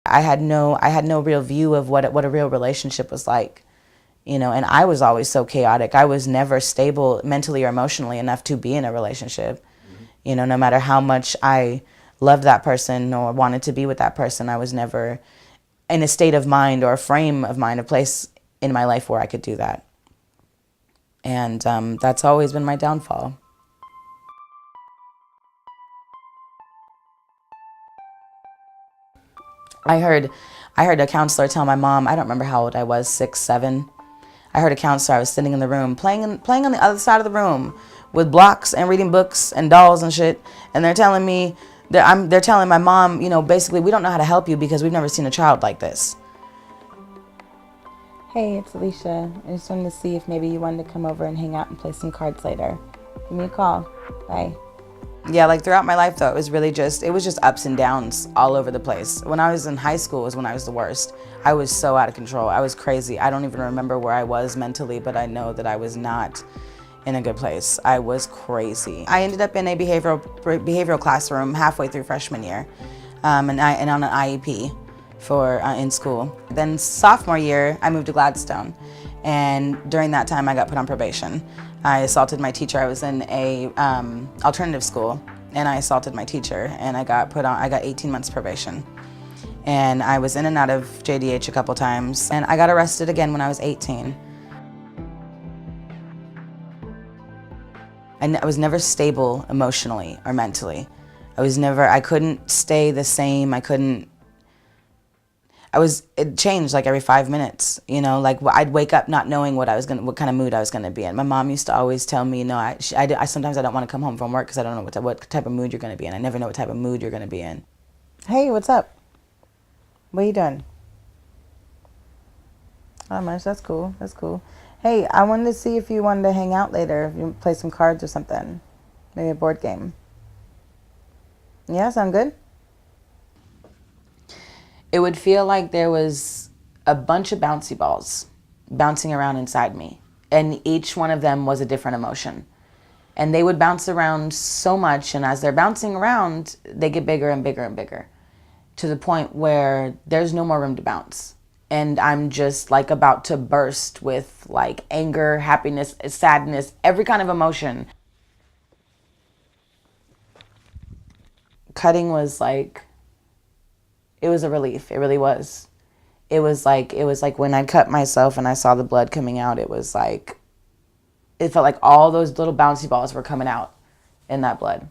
I had no real view of what a real relationship was like, you know, and I was always so chaotic. I was never stable mentally or emotionally enough to be in a relationship. You know, no matter how much I loved that person or wanted to be with that person, I was never in a state of mind or a frame of mind, a place in my life where I could do that. And that's always been my downfall. I heard a counselor tell my mom, I don't remember how old I was, 6, 7. I heard a counselor, I was sitting in the room, playing on the other side of the room with blocks and reading books and dolls and shit. And they're telling me, they're telling my mom, you know, basically, we don't know how to help you because we've never seen a child like this. Hey, it's Allysha. I just wanted to see if maybe you wanted to come over and hang out and play some cards later. Give me a call. Bye. Yeah, like throughout my life though, it was just ups and downs all over the place. When I was in high school was when I was the worst. I was so out of control. I was crazy. I don't even remember where I was mentally, but I know that I was not in a good place. I was crazy. I ended up in a behavioral classroom halfway through freshman year, and on an IEP for in school. Then sophomore year, I moved to Gladstone, and during that time, I got put on probation. I assaulted my teacher. I was in a alternative school, and I assaulted my teacher, and I got 18 months probation. And I was in and out of JDH a couple times, and I got arrested again when I was 18. I was never stable emotionally or mentally. I couldn't stay the same. It changed like every 5 minutes, you know, like I'd wake up not knowing what kind of mood I was going to be in. My mom used to always tell me, you know, sometimes I don't want to come home from work because I don't know what type of mood you're going to be in. I never know what type of mood you're going to be in. Hey, what's up? What are you doing? Not much. That's cool. That's cool. Hey, I wanted to see if you wanted to hang out later, if you play some cards or something. Maybe a board game. Yeah, sound good? It would feel like there was a bunch of bouncy balls bouncing around inside me, and each one of them was a different emotion. And they would bounce around so much, and as they're bouncing around, they get bigger and bigger and bigger, to the point where there's no more room to bounce. And I'm just like about to burst with like anger, happiness, sadness, every kind of emotion. Cutting was like, it was a relief. It really was. It was like when I cut myself and I saw the blood coming out, it felt like all those little bouncy balls were coming out in that blood.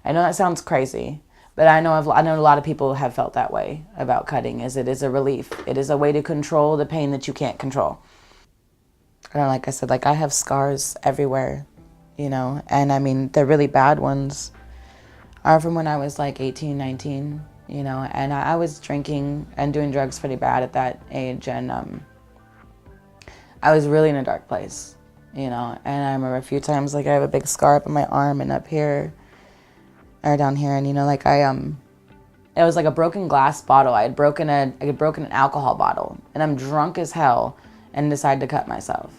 I know that sounds crazy, but I know a lot of people have felt that way about cutting. It is a relief. It is a way to control the pain that you can't control. And like I said, like I have scars everywhere, you know, and I mean, the really bad ones are from when I was like 18, 19, you know, and I was drinking and doing drugs pretty bad at that age, and I was really in a dark place, you know, and I remember a few times, like I have a big scar up on my arm and up here, or down here, and you know, like it was like a broken glass bottle. I had broken an alcohol bottle, and I'm drunk as hell and decided to cut myself.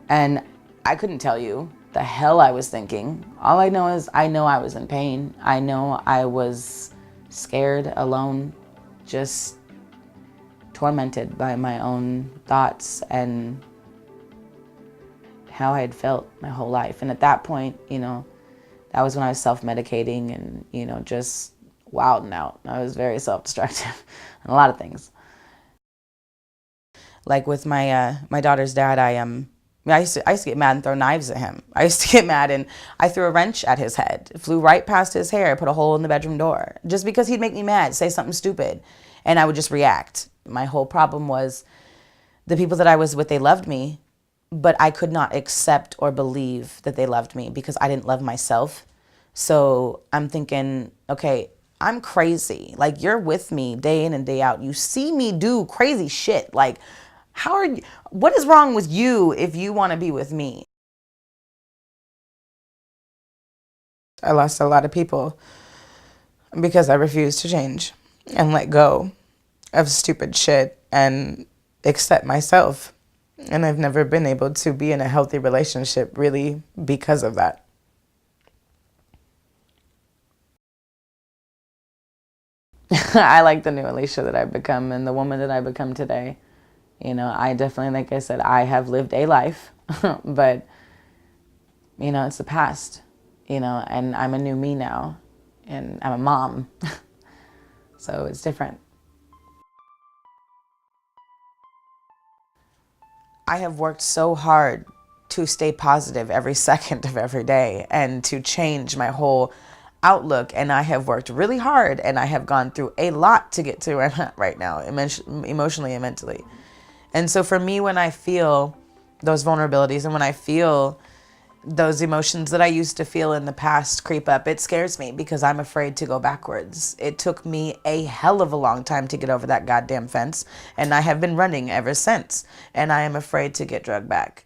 And I couldn't tell you the hell I was thinking. All I know is I know I was in pain. I know I was scared, alone, just tormented by my own thoughts and how I had felt my whole life. And at that point, you know, that was when I was self-medicating and, you know, just wilding out. I was very self-destructive on a lot of things. Like with my daughter's dad, I used to get mad and throw knives at him. I used to get mad and I threw a wrench at his head. It flew right past his hair, put a hole in the bedroom door. Just because he'd make me mad, say something stupid, and I would just react. My whole problem was the people that I was with, they loved me, but I could not accept or believe that they loved me because I didn't love myself. So I'm thinking, okay, I'm crazy. Like, you're with me day in and day out. You see me do crazy shit. Like, what is wrong with you if you want to be with me? I lost a lot of people because I refused to change and let go of stupid shit and accept myself. And I've never been able to be in a healthy relationship really because of that. I like the new Allysha that I've become and the woman that I've become today. You know, I definitely, like I said, I have lived a life, but, you know, it's the past, you know, and I'm a new me now, and I'm a mom, so it's different. I have worked so hard to stay positive every second of every day and to change my whole outlook. And I have worked really hard and I have gone through a lot to get to where I'm at right now, emotionally and mentally. And so for me, when I feel those vulnerabilities and when I feel those emotions that I used to feel in the past creep up, it scares me because I'm afraid to go backwards. It took me a hell of a long time to get over that goddamn fence, and I have been running ever since, and I am afraid to get drugged back.